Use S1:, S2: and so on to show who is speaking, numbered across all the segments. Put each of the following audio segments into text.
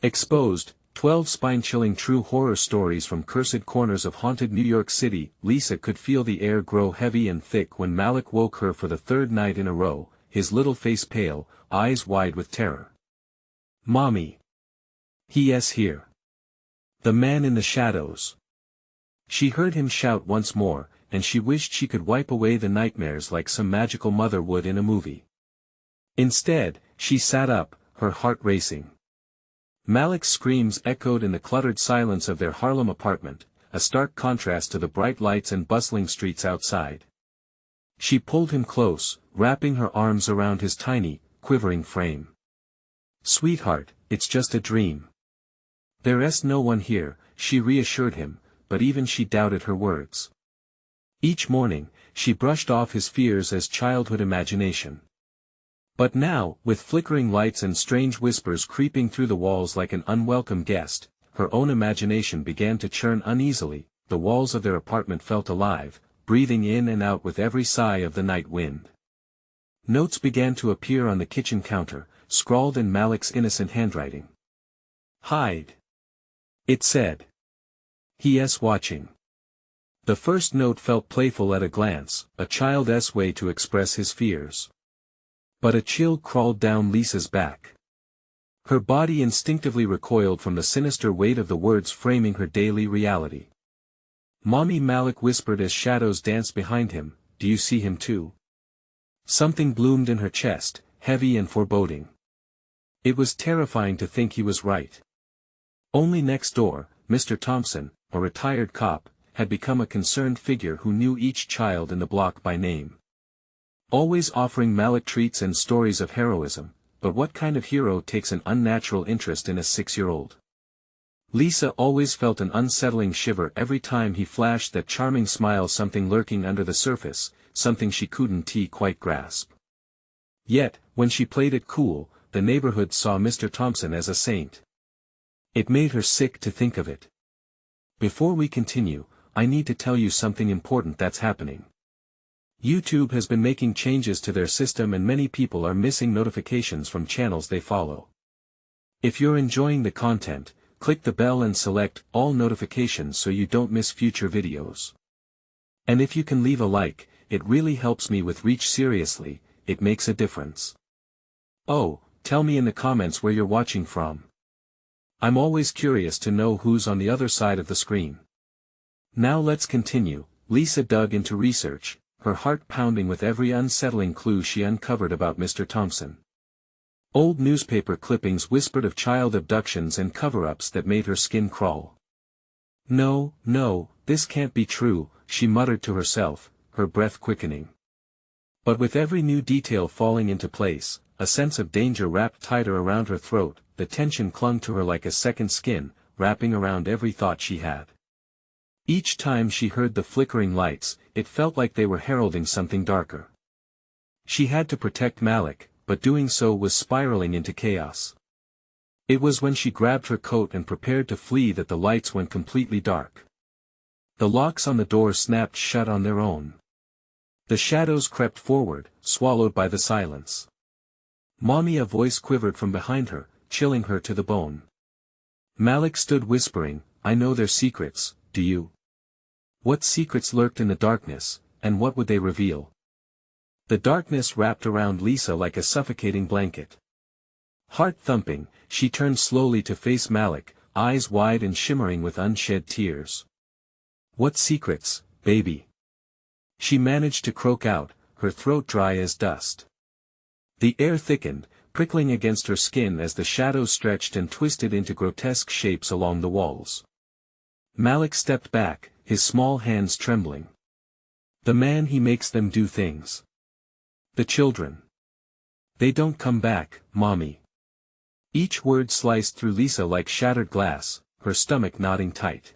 S1: Exposed, 12 spine-chilling true horror stories from cursed corners of haunted New York City. Lisa could feel the air grow heavy and thick when Malik woke her for the third night in a row, his little face pale, eyes wide with terror. "Mommy! He's here. The man in the shadows." She heard him shout once more, and she wished she could wipe away the nightmares like some magical mother would in a movie. Instead, she sat up, her heart racing. Malik's screams echoed in the cluttered silence of their Harlem apartment, a stark contrast to the bright lights and bustling streets outside. She pulled him close, wrapping her arms around his tiny, quivering frame. "Sweetheart, it's just a dream. There's no one here," she reassured him, but even she doubted her words. Each morning, she brushed off his fears as childhood imagination. But now, with flickering lights and strange whispers creeping through the walls like an unwelcome guest, her own imagination began to churn uneasily. The walls of their apartment felt alive, breathing in and out with every sigh of the night wind. Notes began to appear on the kitchen counter, scrawled in Malik's innocent handwriting. "Hide," it said. "He's watching." The first note felt playful at a glance, a child's way to express his fears. But a chill crawled down Lisa's back. Her body instinctively recoiled from the sinister weight of the words framing her daily reality. "Mommy," Malik whispered as shadows danced behind him, "do you see him too?" Something bloomed in her chest, heavy and foreboding. It was terrifying to think he was right. Only next door, Mr. Thompson, a retired cop, had become a concerned figure who knew each child in the block by name. Always offering Malik treats and stories of heroism, but what kind of hero takes an unnatural interest in a 6-year-old? Lisa always felt an unsettling shiver every time he flashed that charming smile, something lurking under the surface, something she couldn't quite grasp. Yet, when she played it cool, the neighborhood saw Mr. Thompson as a saint. It made her sick to think of it. Before we continue, I need to tell you something important that's happening. YouTube has been making changes to their system and many people are missing notifications from channels they follow. If you're enjoying the content, click the bell and select all notifications so you don't miss future videos. And if you can leave a like, it really helps me with reach. Seriously, it makes a difference. Oh, tell me in the comments where you're watching from. I'm always curious to know who's on the other side of the screen. Now let's continue. Lisa dug into research, her heart pounding with every unsettling clue she uncovered about Mr. Thompson. Old newspaper clippings whispered of child abductions and cover-ups that made her skin crawl. "No, this can't be true," she muttered to herself, her breath quickening. But with every new detail falling into place, a sense of danger wrapped tighter around her throat. The tension clung to her like a second skin, wrapping around every thought she had. Each time she heard the flickering lights, it felt like they were heralding something darker. She had to protect Malik, but doing so was spiraling into chaos. It was when she grabbed her coat and prepared to flee that the lights went completely dark. The locks on the door snapped shut on their own. The shadows crept forward, swallowed by the silence. "Mommy," a voice quivered from behind her, chilling her to the bone. Malik stood whispering, "I know their secrets, do you?" What secrets lurked in the darkness, and what would they reveal? The darkness wrapped around Lisa like a suffocating blanket. Heart thumping, she turned slowly to face Malik, eyes wide and shimmering with unshed tears. "What secrets, baby?" she managed to croak out, her throat dry as dust. The air thickened, prickling against her skin as the shadows stretched and twisted into grotesque shapes along the walls. Malik stepped back, his small hands trembling. "The man, he makes them do things. The children. They don't come back, Mommy." Each word sliced through Lisa like shattered glass, her stomach knotting tight.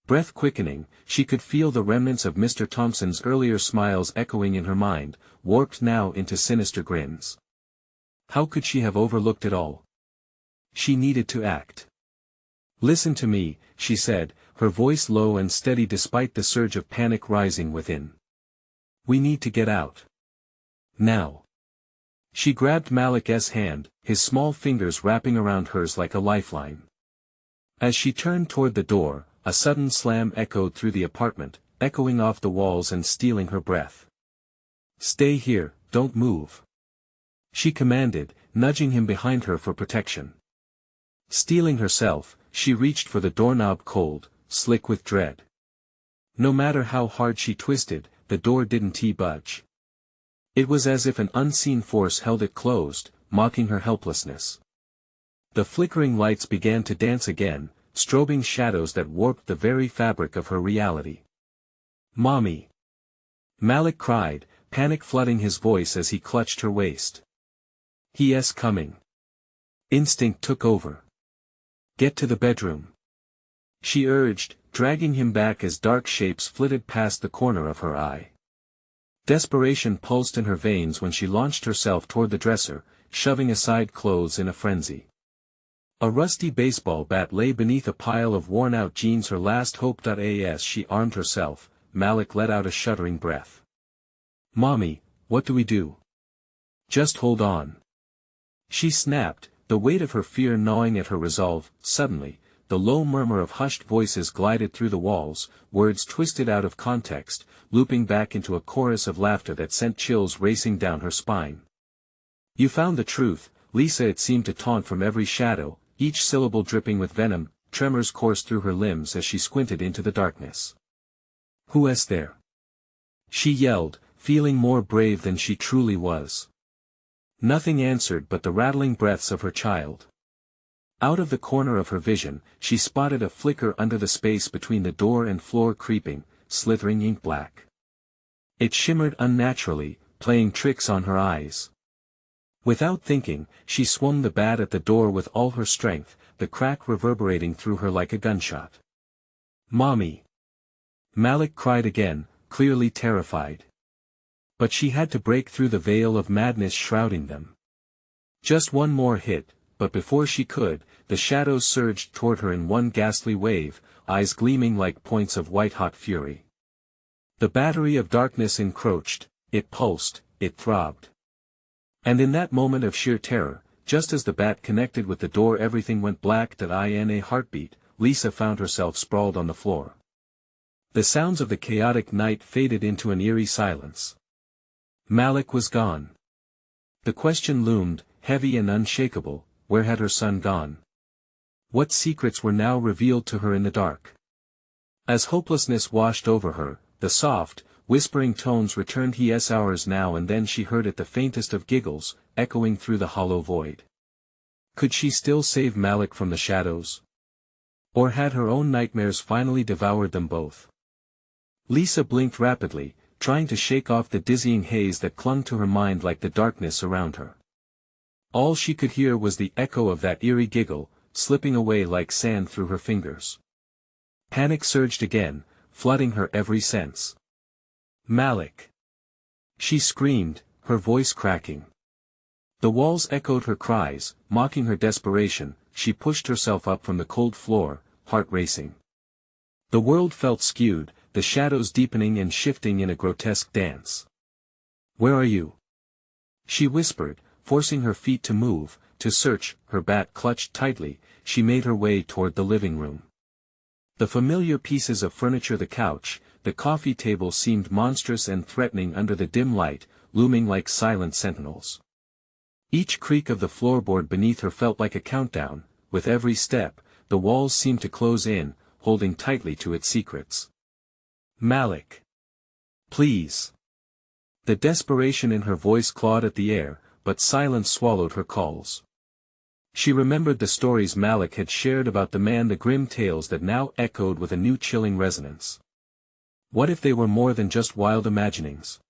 S1: Breath quickening, she could feel the remnants of Mr. Thompson's earlier smiles echoing in her mind, warped now into sinister grins. How could she have overlooked it all? She needed to act. "Listen to me," she said, her voice low and steady despite the surge of panic rising within. "We need to get out. Now. She grabbed Malik's hand, his small fingers wrapping around hers like a lifeline. As she turned toward the door, a sudden slam echoed through the apartment, echoing off the walls and stealing her breath. "Stay here, don't move," she commanded, nudging him behind her for protection. Steeling herself, she reached for the doorknob cold, slick with dread. No matter how hard she twisted, the door didn't budge. It was as if an unseen force held it closed, mocking her helplessness. The flickering lights began to dance again, strobing shadows that warped the very fabric of her reality. "Mommy!" Malik cried, panic flooding his voice as he clutched her waist. "He's coming." Instinct took over. "Get to the bedroom," she urged, dragging him back as dark shapes flitted past the corner of her eye. Desperation pulsed in her veins when she launched herself toward the dresser, shoving aside clothes in a frenzy. A rusty baseball bat lay beneath a pile of worn-out jeans, her last hope. As she armed herself, Malik let out a shuddering breath. "Mommy, what do we do?" "Just hold on," she snapped, the weight of her fear gnawing at her resolve. Suddenly, the low murmur of hushed voices glided through the walls, words twisted out of context, looping back into a chorus of laughter that sent chills racing down her spine. "You found the truth, Lisa," it seemed to taunt from every shadow, each syllable dripping with venom. Tremors coursed through her limbs as she squinted into the darkness. "Who's there?" she yelled, feeling more brave than she truly was. Nothing answered but the rattling breaths of her child. Out of the corner of her vision, she spotted a flicker under the space between the door and floor, creeping, slithering ink black. It shimmered unnaturally, playing tricks on her eyes. Without thinking, she swung the bat at the door with all her strength, the crack reverberating through her like a gunshot. "Mommy!" Malik cried again, clearly terrified. But she had to break through the veil of madness shrouding them. Just one more hit, but before she could, the shadows surged toward her in one ghastly wave, eyes gleaming like points of white-hot fury. The battery of darkness encroached, it pulsed, it throbbed. And in that moment of sheer terror, just as the bat connected with the door, everything went black. In a heartbeat, Lisa found herself sprawled on the floor. The sounds of the chaotic night faded into an eerie silence. Malik was gone. The question loomed, heavy and unshakable: where had her son gone? What secrets were now revealed to her in the dark? As hopelessness washed over her, the soft, whispering tones returned. "He's ours now," and then she heard it, the faintest of giggles, echoing through the hollow void. Could she still save Malik from the shadows? Or had her own nightmares finally devoured them both? Lisa blinked rapidly, trying to shake off the dizzying haze that clung to her mind like the darkness around her. All she could hear was the echo of that eerie giggle, slipping away like sand through her fingers. Panic surged again, flooding her every sense. "Malik!" she screamed, her voice cracking. The walls echoed her cries, mocking her desperation. She pushed herself up from the cold floor, heart racing. The world felt skewed, the shadows deepening and shifting in a grotesque dance. "Where are you?" she whispered, forcing her feet to move, to search. Her bat clutched tightly, she made her way toward the living room. The familiar pieces of furniture, the couch, the coffee table, seemed monstrous and threatening under the dim light, looming like silent sentinels. Each creak of the floorboard beneath her felt like a countdown. With every step, the walls seemed to close in, holding tightly to its secrets. "Malik! Please!" The desperation in her voice clawed at the air, but silence swallowed her calls. She remembered the stories Malik had shared about the man, the grim tales that now echoed with a new chilling resonance. What if they were more than just wild imaginings?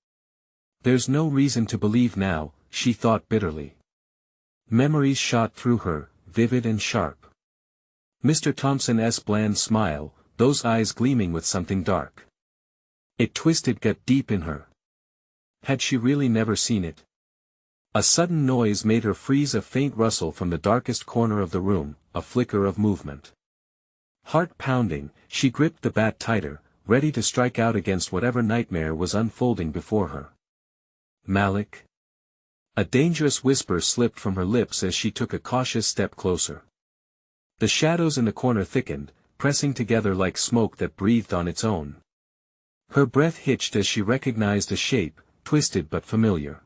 S1: "There's no reason to believe now," she thought bitterly. Memories shot through her, vivid and sharp. Mr. Thompson's bland smile, those eyes gleaming with something dark. It twisted gut deep in her. Had she really never seen it? A sudden noise made her freeze, a faint rustle from the darkest corner of the room, a flicker of movement. Heart pounding, she gripped the bat tighter, ready to strike out against whatever nightmare was unfolding before her. "Malik?" A dangerous whisper slipped from her lips as she took a cautious step closer. The shadows in the corner thickened, pressing together like smoke that breathed on its own. Her breath hitched as she recognized a shape, twisted but familiar.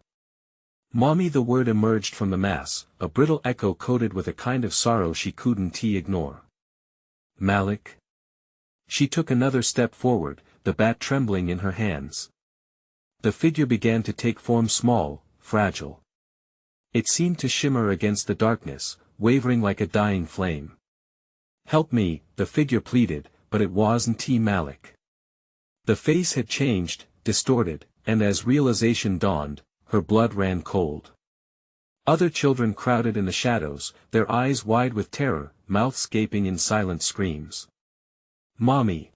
S1: "Mommy," the word emerged from the mass, a brittle echo coated with a kind of sorrow she couldn't ignore. "Malik?" She took another step forward, the bat trembling in her hands. The figure began to take form, small, fragile. It seemed to shimmer against the darkness, wavering like a dying flame. "Help me," the figure pleaded, but it wasn't Malik. The face had changed, distorted, and as realization dawned, her blood ran cold. Other children crowded in the shadows, their eyes wide with terror, mouths gaping in silent screams. "Mommy!"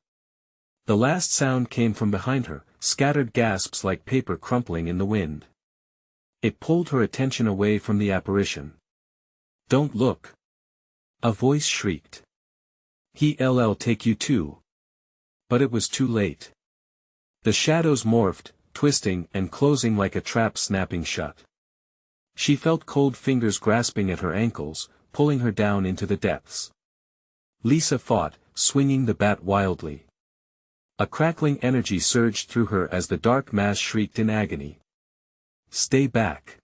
S1: The last sound came from behind her, scattered gasps like paper crumpling in the wind. It pulled her attention away from the apparition. "Don't look!" a voice shrieked. "He'll take you too." But it was too late. The shadows morphed, twisting and closing like a trap snapping shut. She felt cold fingers grasping at her ankles, pulling her down into the depths. Lisa fought, swinging the bat wildly. A crackling energy surged through her as the dark mass shrieked in agony. "Stay back!"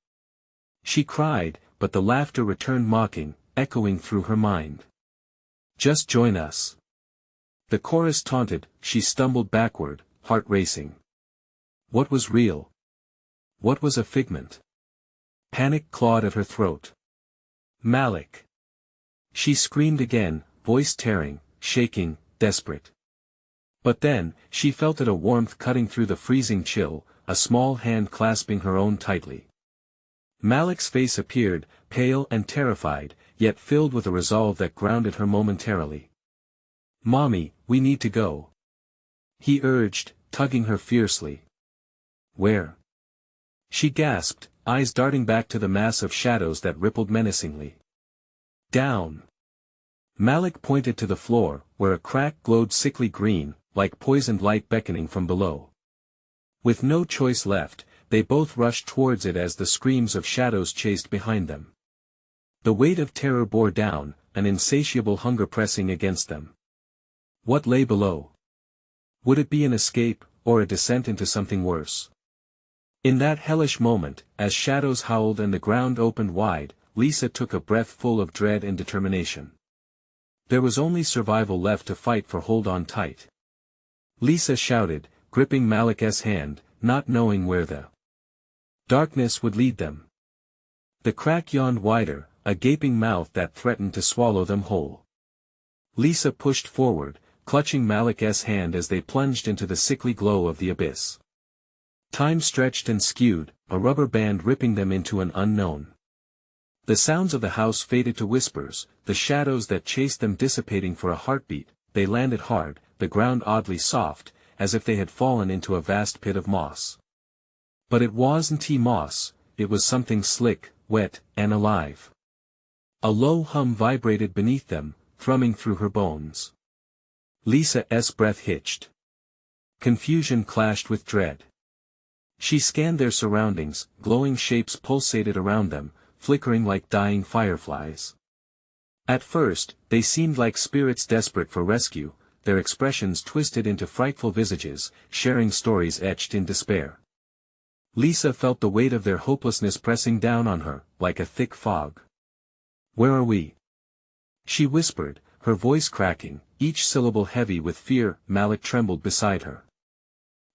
S1: she cried, but the laughter returned mocking, echoing through her mind. "Just join us!" the chorus taunted. She stumbled backward, heart racing. What was real? What was a figment? Panic clawed at her throat. "Malik!" she screamed again, voice tearing, shaking, desperate. But then, she felt a warmth cutting through the freezing chill, a small hand clasping her own tightly. Malik's face appeared, pale and terrified, yet filled with a resolve that grounded her momentarily. "Mommy, we need to go," he urged, tugging her fiercely. "Where?" she gasped, eyes darting back to the mass of shadows that rippled menacingly. "Down." Malik pointed to the floor, where a crack glowed sickly green, like poisoned light beckoning from below. With no choice left, they both rushed towards it as the screams of shadows chased behind them. The weight of terror bore down, an insatiable hunger pressing against them. What lay below? Would it be an escape, or a descent into something worse? In that hellish moment, as shadows howled and the ground opened wide, Lisa took a breath full of dread and determination. There was only survival left to fight for. "Hold on tight!" Lisa shouted, gripping Malik's hand, not knowing where the darkness would lead them. The crack yawned wider, a gaping mouth that threatened to swallow them whole. Lisa pushed forward, clutching Malik's hand as they plunged into the sickly glow of the abyss. Time stretched and skewed, a rubber band ripping them into an unknown. The sounds of the house faded to whispers, the shadows that chased them dissipating for a heartbeat. They landed hard, the ground oddly soft, as if they had fallen into a vast pit of moss. But it wasn't moss, it was something slick, wet, and alive. A low hum vibrated beneath them, thrumming through her bones. Lisa's breath hitched. Confusion clashed with dread. She scanned their surroundings, glowing shapes pulsated around them, flickering like dying fireflies. At first, they seemed like spirits desperate for rescue, their expressions twisted into frightful visages, sharing stories etched in despair. Lisa felt the weight of their hopelessness pressing down on her, like a thick fog. "Where are we?" she whispered, her voice cracking, each syllable heavy with fear. Malik trembled beside her.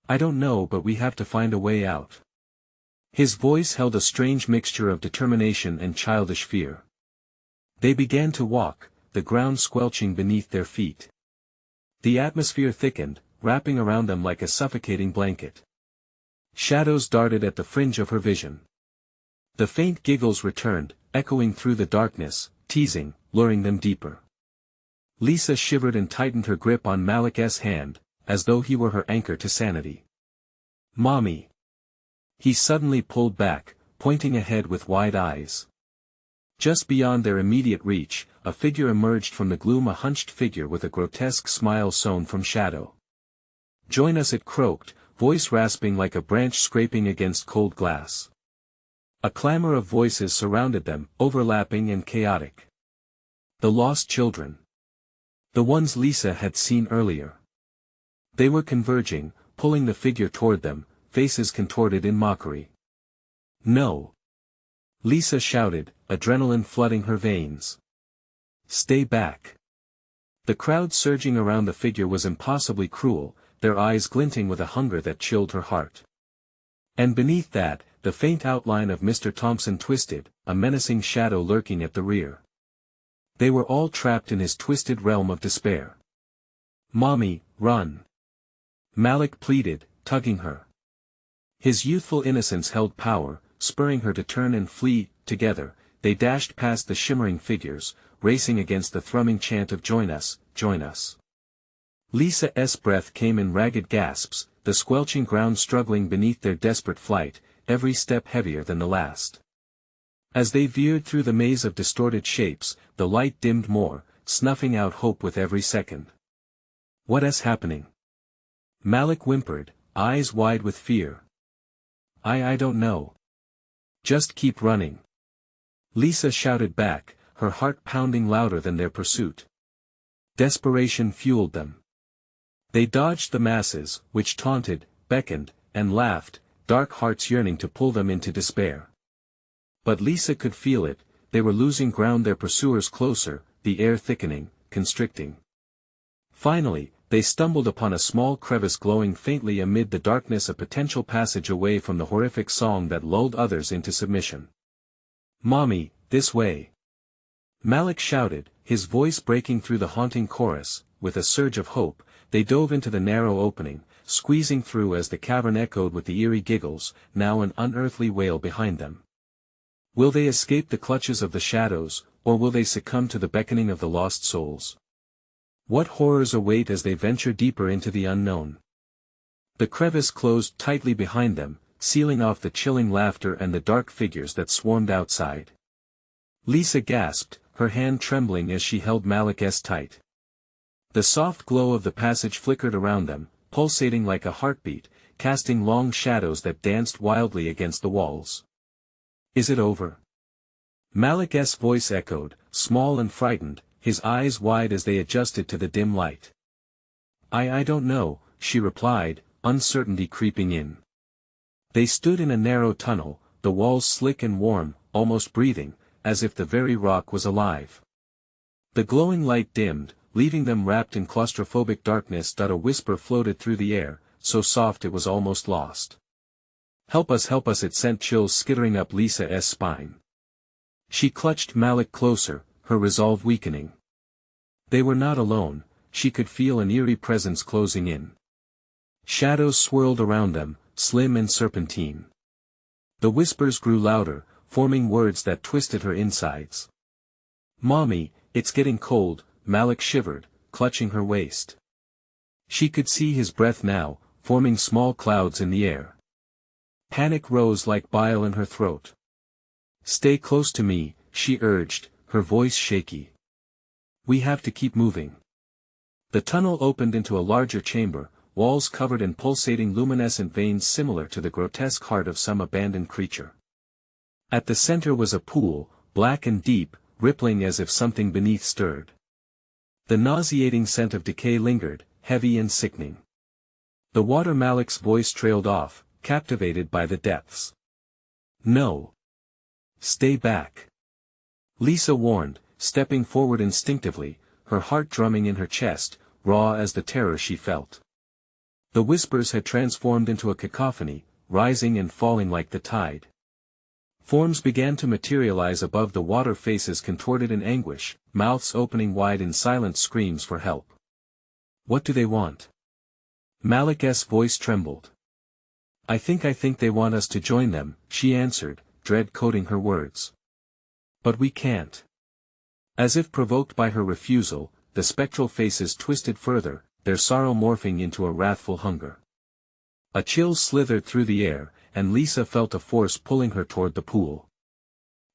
S1: "I don't know, but we have to find a way out." His voice held a strange mixture of determination and childish fear. They began to walk, the ground squelching beneath their feet. The atmosphere thickened, wrapping around them like a suffocating blanket. Shadows darted at the fringe of her vision. The faint giggles returned, echoing through the darkness, teasing, luring them deeper. Lisa shivered and tightened her grip on Malik's hand, as though he were her anchor to sanity. "Mommy!" He suddenly pulled back, pointing ahead with wide eyes. Just beyond their immediate reach, a figure emerged from the gloom, a hunched figure with a grotesque smile sewn from shadow. "Join us," it croaked, voice rasping like a branch scraping against cold glass. A clamor of voices surrounded them, overlapping and chaotic. The lost children. The ones Lisa had seen earlier. They were converging, pulling the figure toward them, faces contorted in mockery. No! Lisa shouted, adrenaline flooding her veins. Stay back. The crowd surging around the figure was impossibly cruel, their eyes glinting with a hunger that chilled her heart. And beneath that, the faint outline of Mr. Thompson twisted, a menacing shadow lurking at the rear. They were all trapped in his twisted realm of despair. Mommy, run! Malik pleaded, tugging her. His youthful innocence held power, spurring her to turn and flee. Together, they dashed past the shimmering figures, racing against the thrumming chant of join us, join us. Lisa's breath came in ragged gasps, the squelching ground struggling beneath their desperate flight, every step heavier than the last. As they veered through the maze of distorted shapes, the light dimmed more, snuffing out hope with every second. What's happening? Malik whimpered, eyes wide with fear. I don't know. Just keep running. Lisa shouted back, her heart pounding louder than their pursuit. Desperation fueled them. They dodged the masses, which taunted, beckoned, and laughed, dark hearts yearning to pull them into despair. But Lisa could feel it, they were losing ground, their pursuers closer, the air thickening, constricting. Finally, they stumbled upon a small crevice glowing faintly amid the darkness, a potential passage away from the horrific song that lulled others into submission. Mommy, this way! Malik shouted, his voice breaking through the haunting chorus. With a surge of hope, they dove into the narrow opening, squeezing through as the cavern echoed with the eerie giggles, now an unearthly wail behind them. Will they escape the clutches of the shadows, or will they succumb to the beckoning of the lost souls? What horrors await as they venture deeper into the unknown? The crevice closed tightly behind them, sealing off the chilling laughter and the dark figures that swarmed outside. Lisa gasped, her hand trembling as she held Malik's tight. The soft glow of the passage flickered around them, pulsating like a heartbeat, casting long shadows that danced wildly against the walls. Is it over? Malik's voice echoed, small and frightened, his eyes wide as they adjusted to the dim light. I don't know, she replied, uncertainty creeping in. They stood in a narrow tunnel, the walls slick and warm, almost breathing, as if the very rock was alive. The glowing light dimmed, leaving them wrapped in claustrophobic darkness. A whisper floated through the air, so soft it was almost lost. Help us, it sent chills skittering up Lisa's spine. She clutched Malik closer, her resolve weakening. They were not alone, she could feel an eerie presence closing in. Shadows swirled around them, slim and serpentine. The whispers grew louder, forming words that twisted her insides. Mommy, it's getting cold, Malik shivered, clutching her waist. She could see his breath now, forming small clouds in the air. Panic rose like bile in her throat. Stay close to me, she urged, her voice shaky. We have to keep moving. The tunnel opened into a larger chamber, walls covered in pulsating luminescent veins similar to the grotesque heart of some abandoned creature. At the center was a pool, black and deep, rippling as if something beneath stirred. The nauseating scent of decay lingered, heavy and sickening. The water. Malik's voice trailed off, captivated by the depths. No. Stay back. Lisa warned, stepping forward instinctively, her heart drumming in her chest, raw as the terror she felt. The whispers had transformed into a cacophony, rising and falling like the tide. Forms began to materialize above the water, faces contorted in anguish, mouths opening wide in silent screams for help. What do they want? Malik's voice trembled. I think they want us to join them, she answered, dread coating her words. But we can't. As if provoked by her refusal, the spectral faces twisted further, their sorrow morphing into a wrathful hunger. A chill slithered through the air, and Lisa felt a force pulling her toward the pool.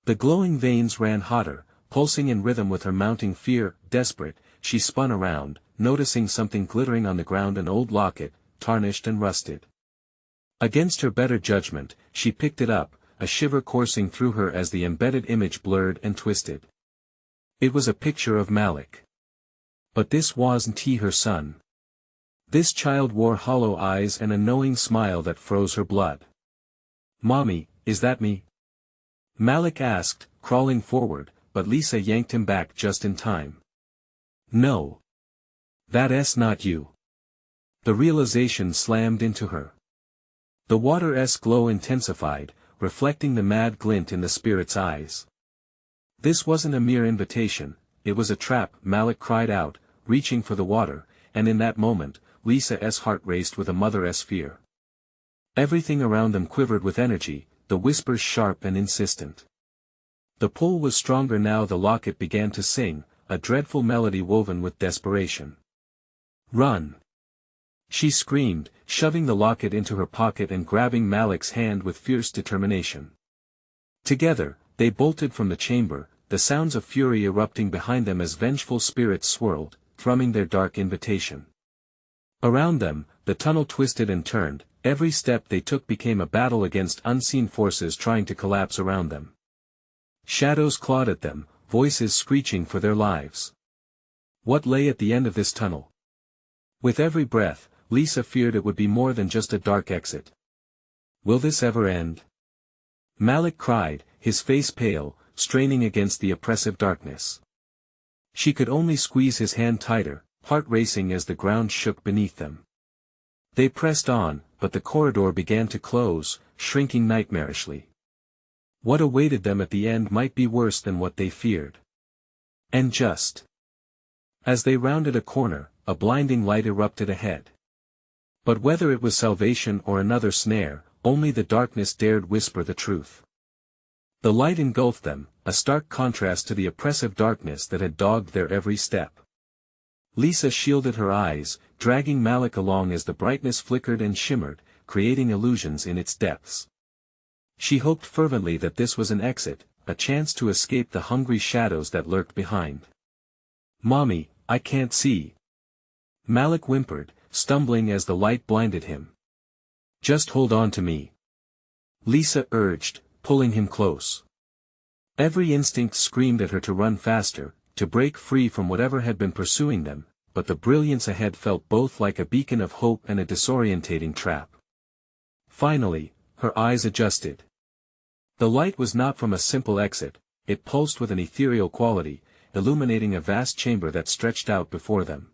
S1: The glowing veins ran hotter, pulsing in rhythm with her mounting fear. Desperate, she spun around, noticing something glittering on the ground, an old locket, tarnished and rusted. Against her better judgment, she picked it up, a shiver coursing through her as the embedded image blurred and twisted. It was a picture of Malik. But this wasn't he, her son. This child wore hollow eyes and a knowing smile that froze her blood. "Mommy, is that me?" Malik asked, crawling forward, but Lisa yanked him back just in time. "No. That's not you." The realization slammed into her. The water's glow intensified, reflecting the mad glint in the spirit's eyes. This wasn't a mere invitation, it was a trap, Malik cried out, reaching for the water, and in that moment, Lisa's heart raced with a mother's fear. Everything around them quivered with energy, the whispers sharp and insistent. The pull was stronger now. The locket began to sing, a dreadful melody woven with desperation. "Run!" she screamed, shoving the locket into her pocket and grabbing Malik's hand with fierce determination. Together, they bolted from the chamber, the sounds of fury erupting behind them as vengeful spirits swirled, thrumming their dark invitation. Around them, the tunnel twisted and turned, every step they took became a battle against unseen forces trying to collapse around them. Shadows clawed at them, voices screeching for their lives. What lay at the end of this tunnel? With every breath, Lisa feared it would be more than just a dark exit. Will this ever end? Malik cried, his face pale, straining against the oppressive darkness. She could only squeeze his hand tighter, heart racing as the ground shook beneath them. They pressed on, but the corridor began to close, shrinking nightmarishly. What awaited them at the end might be worse than what they feared. And just as they rounded a corner, a blinding light erupted ahead. But whether it was salvation or another snare, only the darkness dared whisper the truth. The light engulfed them, a stark contrast to the oppressive darkness that had dogged their every step. Lisa shielded her eyes, dragging Malik along as the brightness flickered and shimmered, creating illusions in its depths. She hoped fervently that this was an exit, a chance to escape the hungry shadows that lurked behind. "Mommy, I can't see." Malik whimpered, stumbling as the light blinded him. "Just hold on to me," Lisa urged, pulling him close. Every instinct screamed at her to run faster, to break free from whatever had been pursuing them, but the brilliance ahead felt both like a beacon of hope and a disorientating trap. Finally, her eyes adjusted. The light was not from a simple exit, it pulsed with an ethereal quality, illuminating a vast chamber that stretched out before them.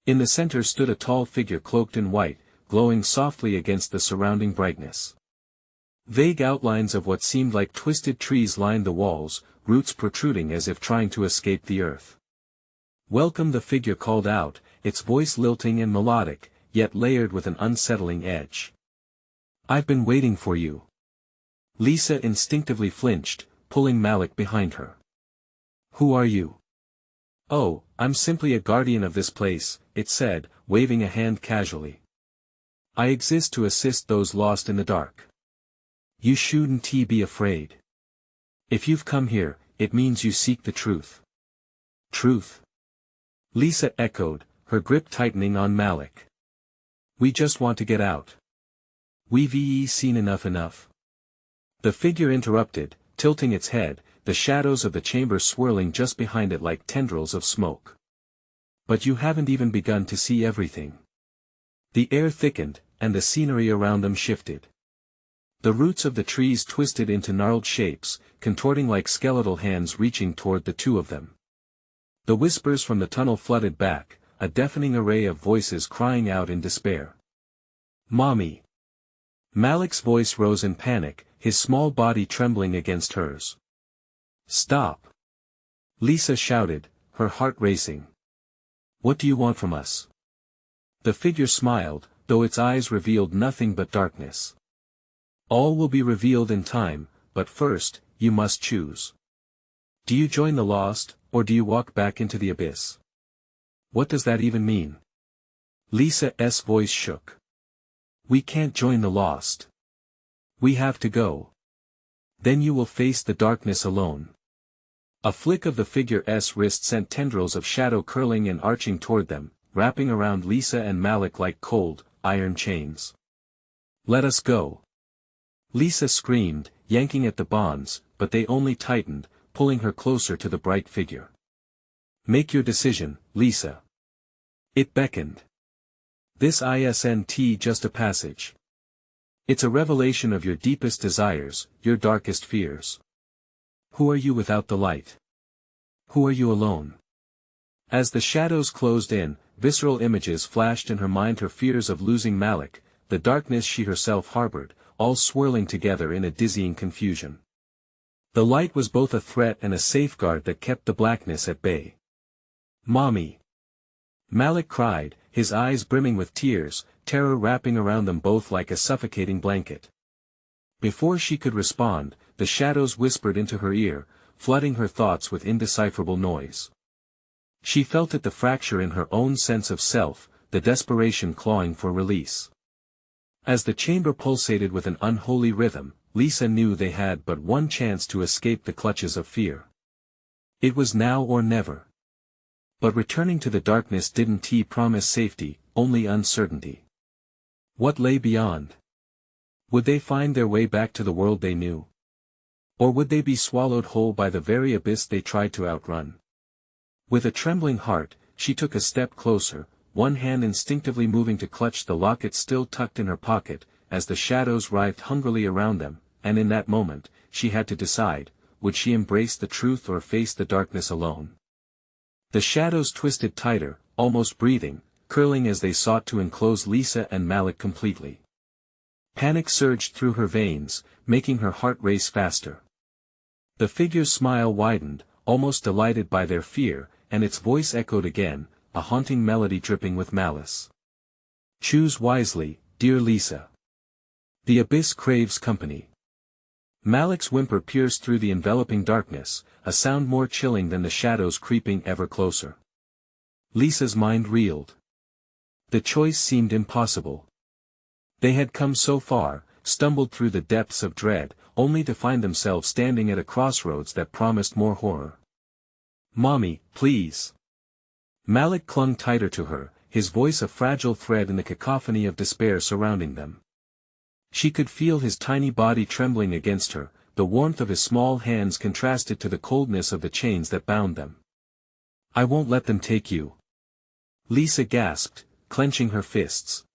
S1: In the center stood a tall figure cloaked in white, glowing softly against the surrounding brightness. Vague outlines of what seemed like twisted trees lined the walls, roots protruding as if trying to escape the earth. "Welcome," the figure called out, its voice lilting and melodic, yet layered with an unsettling edge. "I've been waiting for you." Lisa instinctively flinched, pulling Malik behind her. "Who are you?" "Oh, I'm simply a guardian of this place," it said, waving a hand casually. "I exist to assist those lost in the dark. You shouldn't be afraid. If you've come here, it means you seek the truth." "Truth?" Lisa echoed, her grip tightening on Malik. "We just want to get out. We've seen enough. The figure interrupted, tilting its head, the shadows of the chamber swirling just behind it like tendrils of smoke. "But you haven't even begun to see everything." The air thickened, and the scenery around them shifted. The roots of the trees twisted into gnarled shapes, contorting like skeletal hands reaching toward the two of them. The whispers from the tunnel flooded back, a deafening array of voices crying out in despair. "Mommy!" Malik's voice rose in panic, his small body trembling against hers. "Stop!" Lisa shouted, her heart racing. "What do you want from us?" The figure smiled, though its eyes revealed nothing but darkness. "All will be revealed in time, but first, you must choose. Do you join the lost, or do you walk back into the abyss?" "What does that even mean?" Lisa's voice shook. "We can't join the lost. We have to go. Then you will face the darkness alone." A flick of the figure's wrist sent tendrils of shadow curling and arching toward them, wrapping around Lisa and Malik like cold, iron chains. "Let us go!" Lisa screamed, yanking at the bonds, but they only tightened, pulling her closer to the bright figure. "Make your decision, Lisa." It beckoned. "This isn't just a passage. It's a revelation of your deepest desires, your darkest fears. Who are you without the light? Who are you alone?" As the shadows closed in, visceral images flashed in her mind, her fears of losing Malik, the darkness she herself harbored, all swirling together in a dizzying confusion. The light was both a threat and a safeguard that kept the blackness at bay. "Mommy!" Malik cried, his eyes brimming with tears, terror wrapping around them both like a suffocating blanket. Before she could respond, the shadows whispered into her ear, flooding her thoughts with indecipherable noise. She felt it, the fracture in her own sense of self, the desperation clawing for release. As the chamber pulsated with an unholy rhythm, Lisa knew they had but one chance to escape the clutches of fear. It was now or never. But returning to the darkness didn't promise safety, only uncertainty. What lay beyond? Would they find their way back to the world they knew? Or would they be swallowed whole by the very abyss they tried to outrun? With a trembling heart, she took a step closer, one hand instinctively moving to clutch the locket still tucked in her pocket, as the shadows writhed hungrily around them, and in that moment, she had to decide, would she embrace the truth or face the darkness alone? The shadows twisted tighter, almost breathing, curling as they sought to enclose Lisa and Malik completely. Panic surged through her veins, making her heart race faster. The figure's smile widened, almost delighted by their fear, and its voice echoed again, a haunting melody dripping with malice. "Choose wisely, dear Lisa. The abyss craves company." Malik's whimper pierced through the enveloping darkness, a sound more chilling than the shadows creeping ever closer. Lisa's mind reeled. The choice seemed impossible. They had come so far, stumbled through the depths of dread, only to find themselves standing at a crossroads that promised more horror. "Mommy, please." Malik clung tighter to her, his voice a fragile thread in the cacophony of despair surrounding them. She could feel his tiny body trembling against her, the warmth of his small hands contrasted to the coldness of the chains that bound them. "I won't let them take you." Lisa gasped, clenching her fists.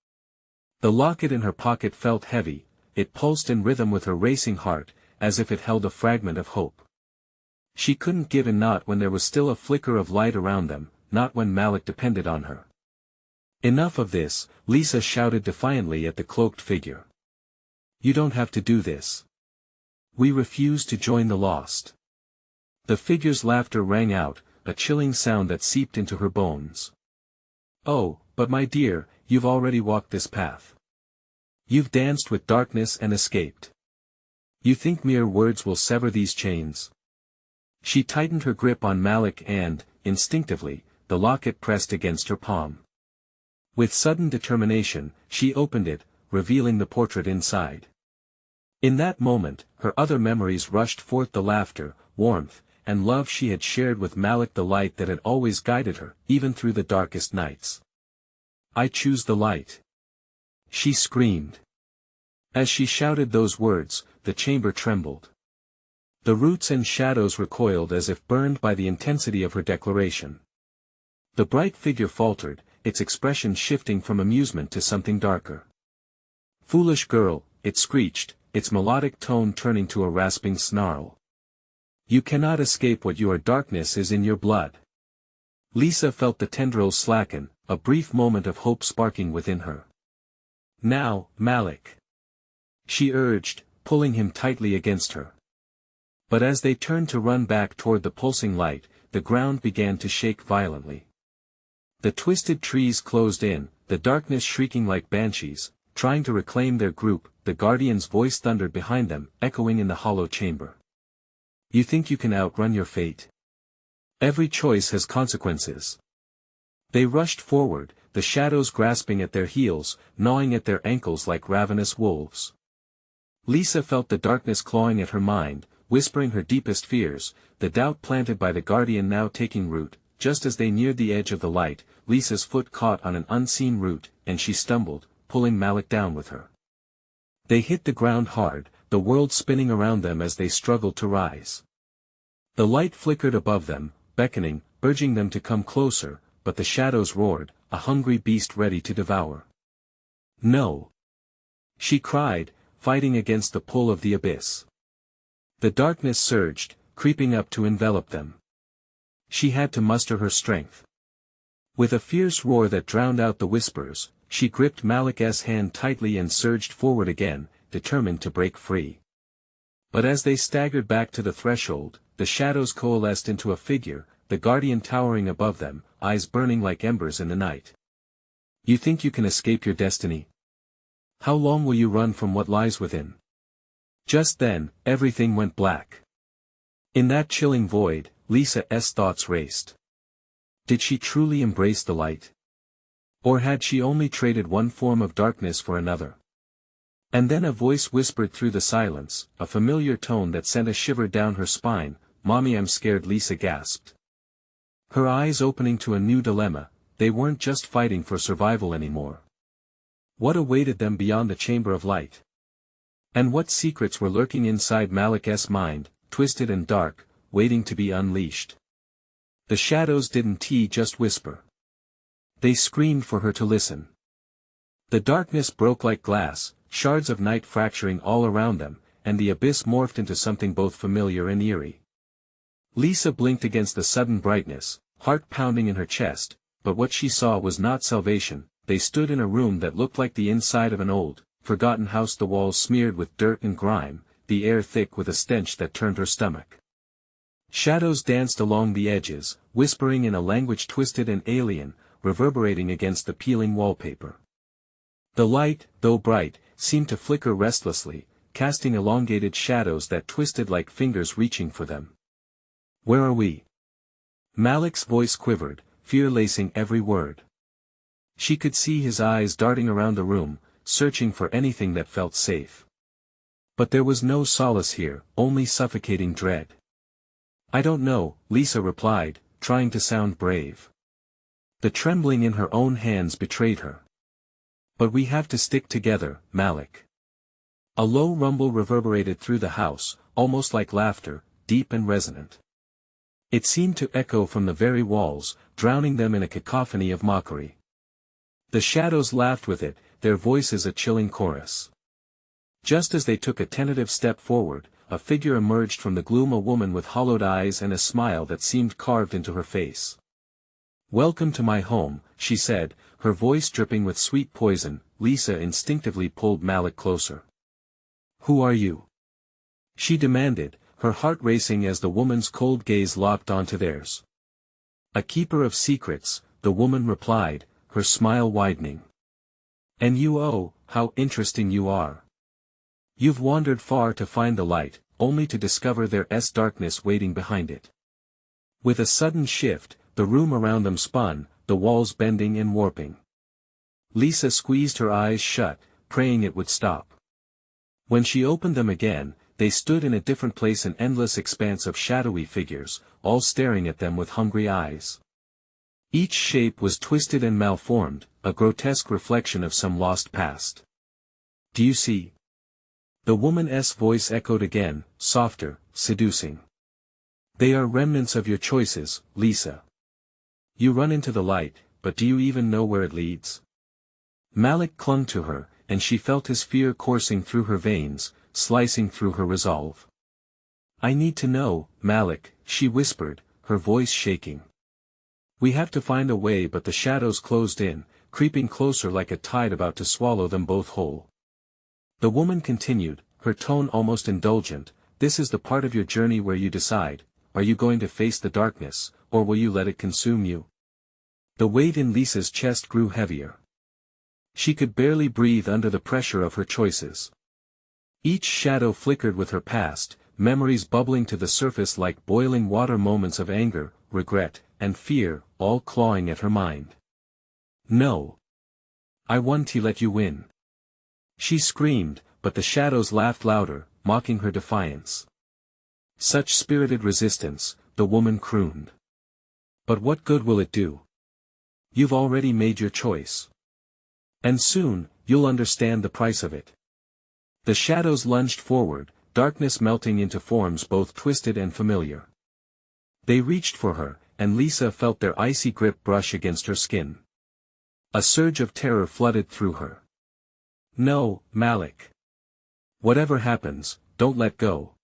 S1: The locket in her pocket felt heavy, it pulsed in rhythm with her racing heart, as if it held a fragment of hope. She couldn't give in, not when there was still a flicker of light around them, not when Malik depended on her. "Enough of this," Lisa shouted defiantly at the cloaked figure. "You don't have to do this. We refuse to join the lost." The figure's laughter rang out, a chilling sound that seeped into her bones. "Oh, but my dear, you've already walked this path. You've danced with darkness and escaped. You think mere words will sever these chains?" She tightened her grip on Malik and, instinctively, the locket pressed against her palm. With sudden determination, she opened it, revealing the portrait inside. In that moment, her other memories rushed forth, the laughter, warmth, and love she had shared with Malik, the light that had always guided her, even through the darkest nights. "I choose the light," she screamed. As she shouted those words, the chamber trembled. The roots and shadows recoiled as if burned by the intensity of her declaration. The bright figure faltered, its expression shifting from amusement to something darker. "Foolish girl," it screeched, its melodic tone turning to a rasping snarl. "You cannot escape what you are. Darkness is in your blood." Lisa felt the tendrils slacken, a brief moment of hope sparking within her. "Now, Malik," she urged, pulling him tightly against her. But as they turned to run back toward the pulsing light, the ground began to shake violently. The twisted trees closed in, the darkness shrieking like banshees, trying to reclaim their group. The guardian's voice thundered behind them, echoing in the hollow chamber. "You think you can outrun your fate? Every choice has consequences." They rushed forward, the shadows grasping at their heels, gnawing at their ankles like ravenous wolves. Lisa felt the darkness clawing at her mind, whispering her deepest fears, the doubt planted by the guardian now taking root. Just as they neared the edge of the light, Lisa's foot caught on an unseen root, and she stumbled, pulling Malik down with her. They hit the ground hard, the world spinning around them as they struggled to rise. The light flickered above them, beckoning, urging them to come closer, but the shadows roared, a hungry beast ready to devour. "No!" she cried, fighting against the pull of the abyss. The darkness surged, creeping up to envelop them. She had to muster her strength. With a fierce roar that drowned out the whispers, she gripped Malik's hand tightly and surged forward again, determined to break free. But as they staggered back to the threshold, the shadows coalesced into a figure, the guardian towering above them, eyes burning like embers in the night. "You think you can escape your destiny? How long will you run from what lies within?" Just then, everything went black. In that chilling void, Lisa's thoughts raced. Did she truly embrace the light? Or had she only traded one form of darkness for another? And then a voice whispered through the silence, a familiar tone that sent a shiver down her spine. "Mommy, I'm scared," Lisa gasped. Her eyes opening to a new dilemma, they weren't just fighting for survival anymore. What awaited them beyond the chamber of light? And what secrets were lurking inside Malik's mind, twisted and dark, waiting to be unleashed? The shadows didn't just whisper. They screamed for her to listen. The darkness broke like glass, shards of night fracturing all around them, and the abyss morphed into something both familiar and eerie. Lisa blinked against the sudden brightness, heart pounding in her chest, but what she saw was not salvation. They stood in a room that looked like the inside of an old, forgotten house, the walls smeared with dirt and grime, the air thick with a stench that turned her stomach. Shadows danced along the edges, whispering in a language twisted and alien, reverberating against the peeling wallpaper. The light, though bright, seemed to flicker restlessly, casting elongated shadows that twisted like fingers reaching for them. "Where are we?" Malik's voice quivered, fear lacing every word. She could see his eyes darting around the room, searching for anything that felt safe. But there was no solace here, only suffocating dread. "I don't know," Lisa replied, trying to sound brave. The trembling in her own hands betrayed her. "But we have to stick together, Malik." A low rumble reverberated through the house, almost like laughter, deep and resonant. It seemed to echo from the very walls, drowning them in a cacophony of mockery. The shadows laughed with it, their voices a chilling chorus. Just as they took a tentative step forward, a figure emerged from the gloom, a woman with hollowed eyes and a smile that seemed carved into her face. "Welcome to my home," she said, her voice dripping with sweet poison. Lisa instinctively pulled Malik closer. "Who are you?" she demanded, her heart racing as the woman's cold gaze locked onto theirs. "A keeper of secrets," the woman replied, her smile widening. "And you, oh, how interesting you are. You've wandered far to find the light, only to discover there's darkness waiting behind it." With a sudden shift, the room around them spun, the walls bending and warping. Lisa squeezed her eyes shut, praying it would stop. When she opened them again, they stood in a different place, an endless expanse of shadowy figures, all staring at them with hungry eyes. Each shape was twisted and malformed, a grotesque reflection of some lost past. "Do you see?" The woman's voice echoed again, softer, seducing. "They are remnants of your choices, Lisa. You run into the light, but do you even know where it leads?" Malik clung to her, and she felt his fear coursing through her veins, slicing through her resolve. "I need to know, Malik," she whispered, her voice shaking. "We have to find a way," but the shadows closed in, creeping closer like a tide about to swallow them both whole. The woman continued, her tone almost indulgent, "This is the part of your journey where you decide, are you going to face the darkness, or will you let it consume you?" The weight in Lisa's chest grew heavier. She could barely breathe under the pressure of her choices. Each shadow flickered with her past, memories bubbling to the surface like boiling water, moments of anger, regret, and fear, all clawing at her mind. "No. I want to let you win," she screamed, but the shadows laughed louder, mocking her defiance. "Such spirited resistance," the woman crooned. "But what good will it do? You've already made your choice. And soon, you'll understand the price of it." The shadows lunged forward, darkness melting into forms both twisted and familiar. They reached for her, and Lisa felt their icy grip brush against her skin. A surge of terror flooded through her. "No, Malik. Whatever happens, don't let go."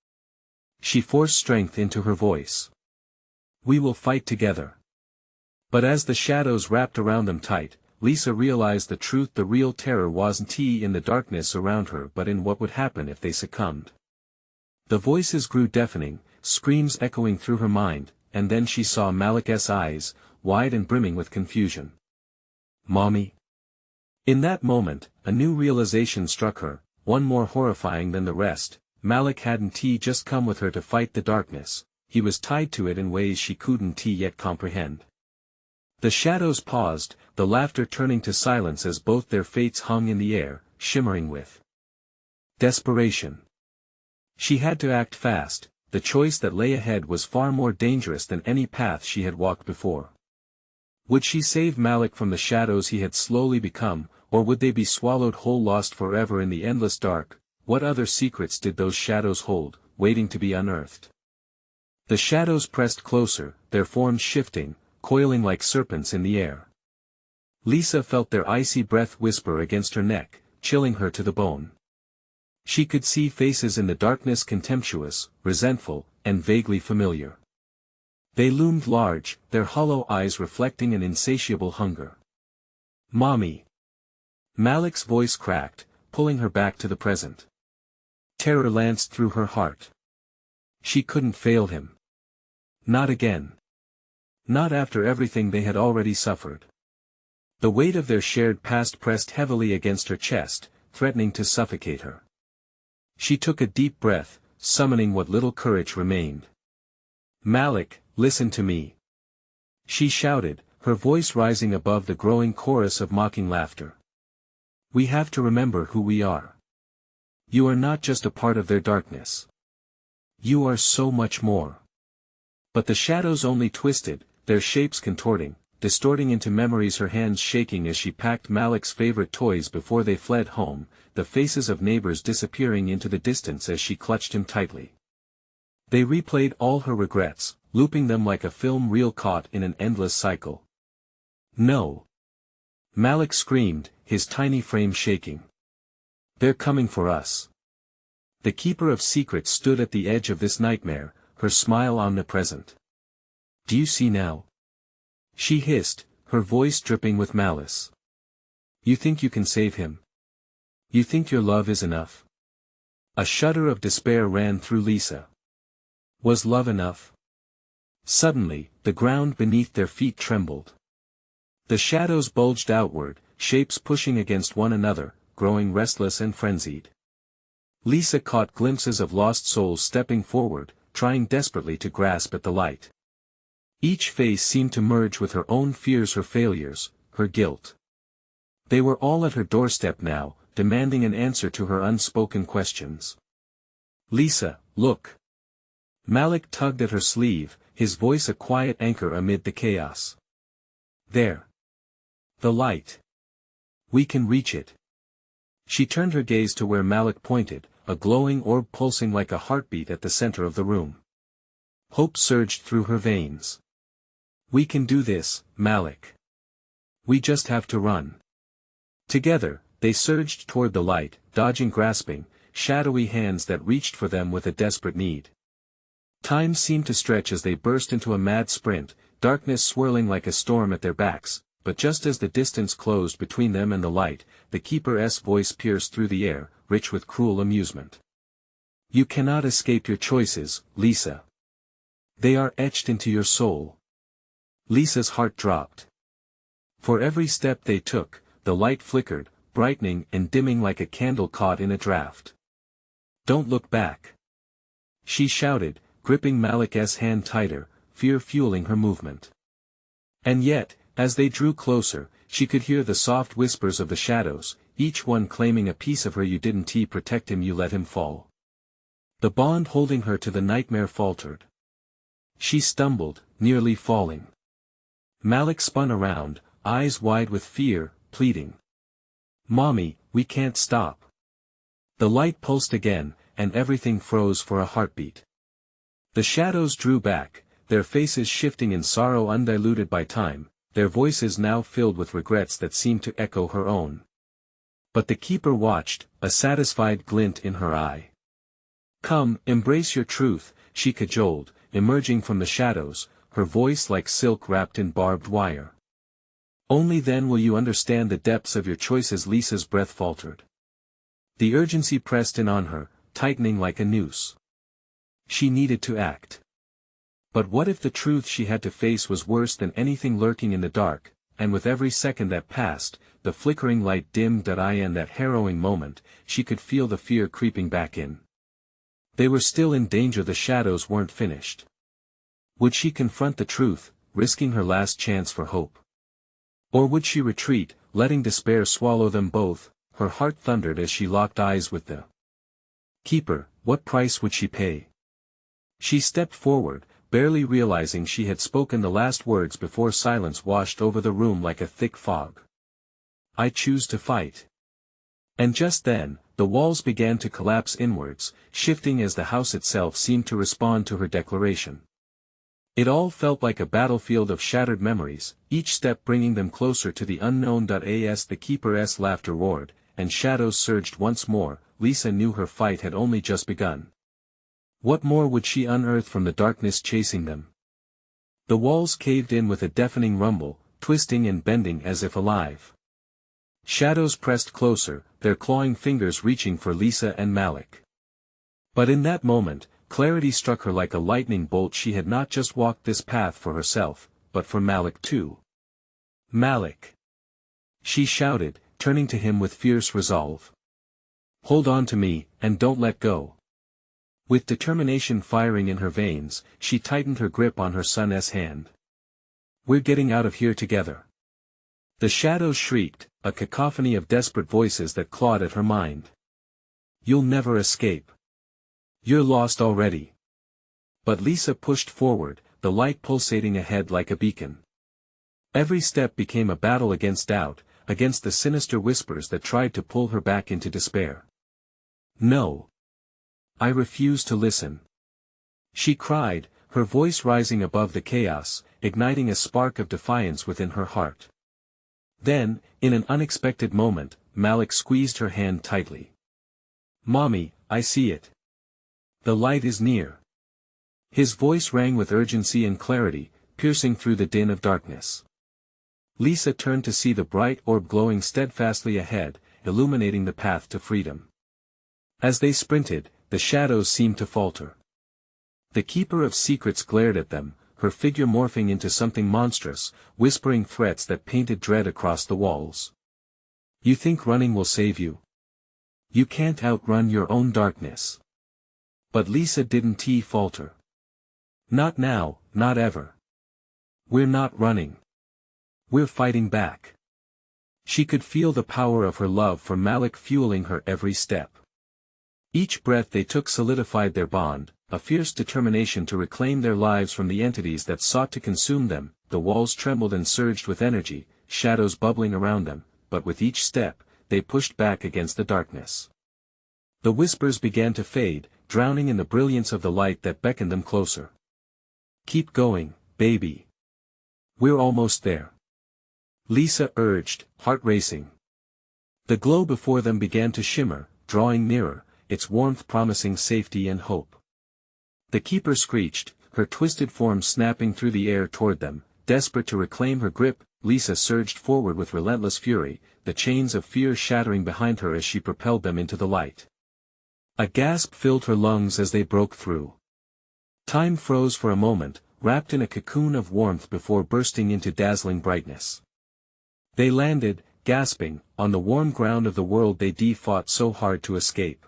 S1: She forced strength into her voice. "We will fight together." But as the shadows wrapped around them tight, Lisa realized the truth. The real terror wasn't in the darkness around her but in what would happen if they succumbed. The voices grew deafening, screams echoing through her mind, and then she saw Malik's eyes, wide and brimming with confusion. "Mommy?" In that moment, a new realization struck her, one more horrifying than the rest. Malik hadn't just come with her to fight the darkness, he was tied to it in ways she couldn't yet comprehend. The shadows paused, the laughter turning to silence as both their fates hung in the air, shimmering with desperation. She had to act fast. The choice that lay ahead was far more dangerous than any path she had walked before. Would she save Malik from the shadows he had slowly become, or would they be swallowed whole, lost forever in the endless dark? What other secrets did those shadows hold, waiting to be unearthed? The shadows pressed closer, their forms shifting, coiling like serpents in the air. Lisa felt their icy breath whisper against her neck, chilling her to the bone. She could see faces in the darkness, contemptuous, resentful, and vaguely familiar. They loomed large, their hollow eyes reflecting an insatiable hunger. "Mommy!" Malik's voice cracked, pulling her back to the present. Terror lanced through her heart. She couldn't fail him. Not again. Not after everything they had already suffered. The weight of their shared past pressed heavily against her chest, threatening to suffocate her. She took a deep breath, summoning what little courage remained. "Malik, listen to me!" She shouted, her voice rising above the growing chorus of mocking laughter. "We have to remember who we are. You are not just a part of their darkness. You are so much more." But the shadows only twisted, their shapes contorting, distorting into memories, her hands shaking as she packed Malik's favorite toys before they fled home, the faces of neighbors disappearing into the distance as she clutched him tightly. They replayed all her regrets, looping them like a film reel caught in an endless cycle. "No!" Malik screamed, his tiny frame shaking. "They're coming for us." The keeper of secrets stood at the edge of this nightmare, her smile omnipresent. "Do you see now?" She hissed, her voice dripping with malice. "You think you can save him? You think your love is enough?" A shudder of despair ran through Lisa. Was love enough? Suddenly, the ground beneath their feet trembled. The shadows bulged outward, shapes pushing against one another, growing restless and frenzied. Lisa caught glimpses of lost souls stepping forward, trying desperately to grasp at the light. Each face seemed to merge with her own fears, her failures, her guilt. They were all at her doorstep now, demanding an answer to her unspoken questions. "Lisa, look!" Malik tugged at her sleeve, his voice a quiet anchor amid the chaos. "There. The light. We can reach it." She turned her gaze to where Malik pointed, a glowing orb pulsing like a heartbeat at the center of the room. Hope surged through her veins. "We can do this, Malik. We just have to run." Together, they surged toward the light, dodging grasping, shadowy hands that reached for them with a desperate need. Time seemed to stretch as they burst into a mad sprint, darkness swirling like a storm at their backs, but just as the distance closed between them and the light, the keeper's voice pierced through the air, rich with cruel amusement. "You cannot escape your choices, Lisa. They are etched into your soul." Lisa's heart dropped. For every step they took, the light flickered, brightening and dimming like a candle caught in a draft. "Don't look back!" she shouted, gripping Malik's hand tighter, fear fueling her movement. And yet, as they drew closer, she could hear the soft whispers of the shadows, each one claiming a piece of her. "You didn't protect him, you let him fall." The bond holding her to the nightmare faltered. She stumbled, nearly falling. Malik spun around, eyes wide with fear, pleading. "Mommy, we can't stop. The light pulsed again, and everything froze for a heartbeat. The shadows drew back, their faces shifting in sorrow undiluted by time, their voices now filled with regrets that seemed to echo her own. But the keeper watched, a satisfied glint in her eye. "Come, embrace your truth," she cajoled, emerging from the shadows, her voice like silk wrapped in barbed wire. "Only then will you understand the depths of your choices." Lisa's breath faltered. The urgency pressed in on her, tightening like a noose. She needed to act. But what if the truth she had to face was worse than anything lurking in the dark, and with every second that passed, the flickering light dimmed and that harrowing moment, she could feel the fear creeping back in. They were still in danger, the shadows weren't finished. Would she confront the truth, risking her last chance for hope? Or would she retreat, letting despair swallow them both? Her heart thundered as she locked eyes with the keeper. What price would she pay? She stepped forward, barely realizing she had spoken the last words before silence washed over the room like a thick fog. "I choose to fight." And just then, the walls began to collapse inwards, shifting as the house itself seemed to respond to her declaration. It all felt like a battlefield of shattered memories, each step bringing them closer to the unknown. As the keeper's laughter roared, and shadows surged once more, Lisa knew her fight had only just begun. What more would she unearth from the darkness chasing them? The walls caved in with a deafening rumble, twisting and bending as if alive. Shadows pressed closer, their clawing fingers reaching for Lisa and Malik. But in that moment, clarity struck her like a lightning bolt. She had not just walked this path for herself, but for Malik too. "Malik!" she shouted, turning to him with fierce resolve. "Hold on to me, and don't let go." With determination firing in her veins, she tightened her grip on her son's hand. "We're getting out of here together." The shadows shrieked, a cacophony of desperate voices that clawed at her mind. "You'll never escape. You're lost already." But Lisa pushed forward, the light pulsating ahead like a beacon. Every step became a battle against doubt, against the sinister whispers that tried to pull her back into despair. "No. I refuse to listen," she cried, her voice rising above the chaos, igniting a spark of defiance within her heart. Then, in an unexpected moment, Malik squeezed her hand tightly. "Mommy, I see it. The light is near." His voice rang with urgency and clarity, piercing through the din of darkness. Lisa turned to see the bright orb glowing steadfastly ahead, illuminating the path to freedom. As they sprinted, the shadows seemed to falter. The Keeper of Secrets glared at them, her figure morphing into something monstrous, whispering threats that painted dread across the walls. "You think running will save you? You can't outrun your own darkness." But Lisa didn't falter. "Not now, not ever. We're not running. We're fighting back." She could feel the power of her love for Malik fueling her every step. Each breath they took solidified their bond, a fierce determination to reclaim their lives from the entities that sought to consume them. The walls trembled and surged with energy, shadows bubbling around them, but with each step, they pushed back against the darkness. The whispers began to fade, drowning in the brilliance of the light that beckoned them closer. "Keep going, baby. We're almost there," Lisa urged, heart racing. The glow before them began to shimmer, drawing nearer, its warmth promising safety and hope. The Keeper screeched, her twisted form snapping through the air toward them, desperate to reclaim her grip. Lisa surged forward with relentless fury, the chains of fear shattering behind her as she propelled them into the light. A gasp filled her lungs as they broke through. Time froze for a moment, wrapped in a cocoon of warmth before bursting into dazzling brightness. They landed, gasping, on the warm ground of the world they fought so hard to escape.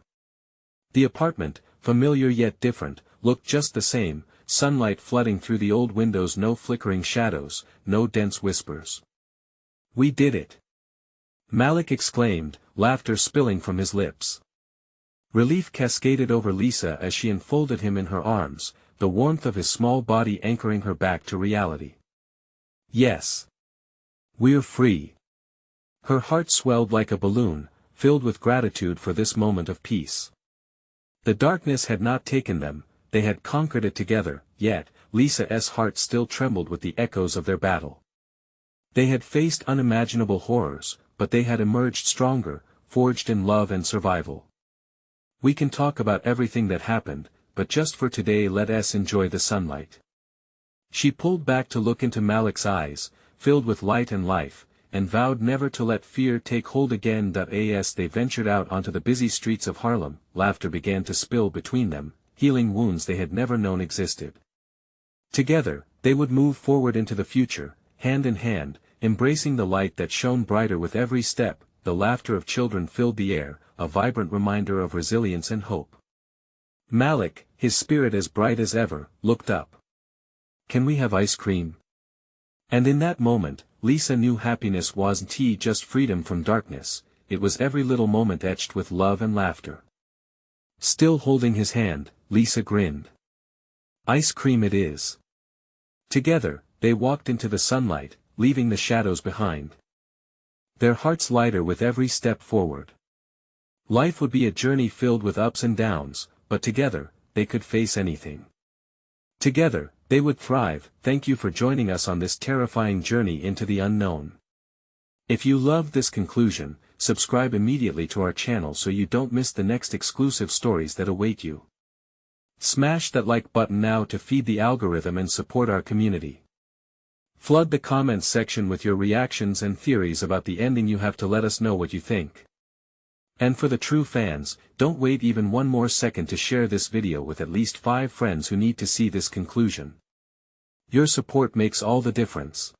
S1: The apartment, familiar yet different, looked just the same, sunlight flooding through the old windows, no flickering shadows, no dense whispers. "We did it!" Malik exclaimed, laughter spilling from his lips. Relief cascaded over Lisa as she enfolded him in her arms, the warmth of his small body anchoring her back to reality. "Yes. We're free." Her heart swelled like a balloon, filled with gratitude for this moment of peace. The darkness had not taken them, they had conquered it together, yet, Lisa's heart still trembled with the echoes of their battle. They had faced unimaginable horrors, but they had emerged stronger, forged in love and survival. We can talk about everything that happened, but just for today let us enjoy the sunlight. She pulled back to look into Malik's eyes, filled with light and life, and vowed never to let fear take hold again. As they ventured out onto the busy streets of Harlem, laughter began to spill between them, healing wounds they had never known existed. Together, they would move forward into the future, hand in hand, embracing the light that shone brighter with every step. The laughter of children filled the air, a vibrant reminder of resilience and hope. Malik, his spirit as bright as ever, looked up. "Can we have ice cream?" And in that moment, Lisa knew happiness wasn't just freedom from darkness, it was every little moment etched with love and laughter. Still holding his hand, Lisa grinned. "Ice cream it is." Together, they walked into the sunlight, leaving the shadows behind. Their hearts lighter with every step forward. Life would be a journey filled with ups and downs, but together, they could face anything. Together, they would thrive. Thank you for joining us on this terrifying journey into the unknown. If you loved this conclusion, subscribe immediately to our channel so you don't miss the next exclusive stories that await you. Smash that like button now to feed the algorithm and support our community. Flood the comments section with your reactions and theories about the ending. You have to let us know what you think. And for the true fans, don't wait even one more second to share this video with at least 5 friends who need to see this conclusion. Your support makes all the difference.